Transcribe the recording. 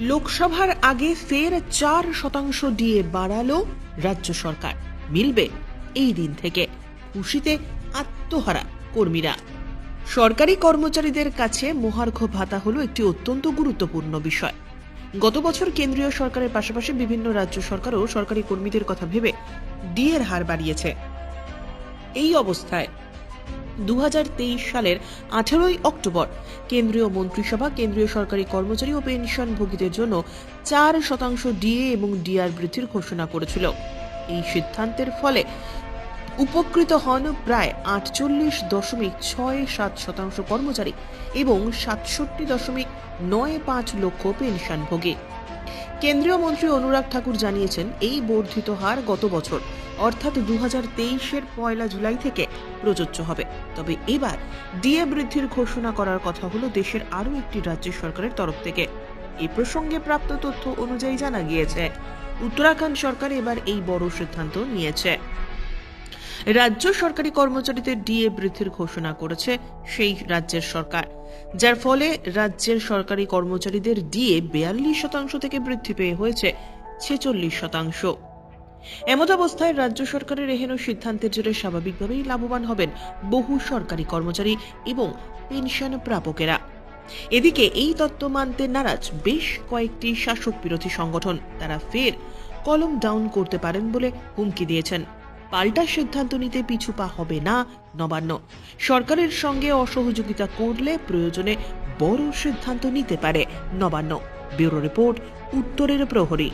লোকসভার আগে ফের 4% ডিএ বাড়ালো রাজ্য সরকার। মিলবে এই দিন থেকে, খুশিতে আত্মহারা কর্মীরা। সরকারি কর্মচারীদের কাছে মহার্ঘ ভাতা হলো একটি অত্যন্ত গুরুত্বপূর্ণ বিষয়। গত বছর কেন্দ্রীয় সরকারের পাশাপাশি বিভিন্ন রাজ্য সরকারও সরকারি কর্মীদের কথা ভেবে ডিএর হার বাড়িয়েছে। এই অবস্থায় 2023 সালের 18 অক্টোবর কেন্দ্রীয় মন্ত্রিসভা কেন্দ্রীয় সরকারি কর্মচারী ও পেনশনভোগীদের জন্য 4% ডিএ এবং ডিআর বৃদ্ধির ঘোষণা করেছিল। এই সিদ্ধান্তের ফলে উপকৃত হন প্রায় 48.67% কর্মচারী এবং 67.95 লক্ষ পেনশনভোগী। কেন্দ্রীয় মন্ত্রী অনুরাগ ঠাকুর জানিয়েছেন, এই বর্ধিত হার গত বছর অর্থাৎ 2023-এর 1 জুলাই থেকে প্রযোজ্য হবে। তবে এবার ডিএ বৃদ্ধির ঘোষণা করার কথা হলো দেশের আরও একটি রাজ্য সরকারের তরফ থেকে। এই প্রসঙ্গে প্রাপ্ত তথ্য অনুযায়ী জানা গিয়েছে, উত্তরাখণ্ড সরকার এবার এই বড় সিদ্ধান্ত নিয়েছে। রাজ্য সরকারি কর্মচারীদের ডিএ বৃদ্ধির ঘোষণা করেছে সেই রাজ্যের সরকার, যার ফলে রাজ্যের সরকারি কর্মচারীদের ডিএ 42% থেকে বৃদ্ধি পেয়ে হয়েছে 46%। এমত অবস্থায় রাজ্য সরকারের এহেন সিদ্ধান্তের জেরে স্বাভাবিকভাবেই লাভবান হবেন বহু সরকারি কর্মচারী এবং পেনশন প্রাপকেরা। এদিকে এই তত্ত্ব মানতে নারাজ বেশ কয়েকটি শাসক বিরোধী সংগঠন। তারা ফের কলম ডাউন করতে পারেন বলে হুমকি দিয়েছেন। পাল্টা সিদ্ধান্ত নিতে পিছু পা হবে না নবান্ন। সরকারের সঙ্গে অসহযোগিতা করলে প্রয়োজনে বড় সিদ্ধান্ত নিতে পারে নবান্ন। ব্যুরো রিপোর্ট, উত্তরের প্রহরী।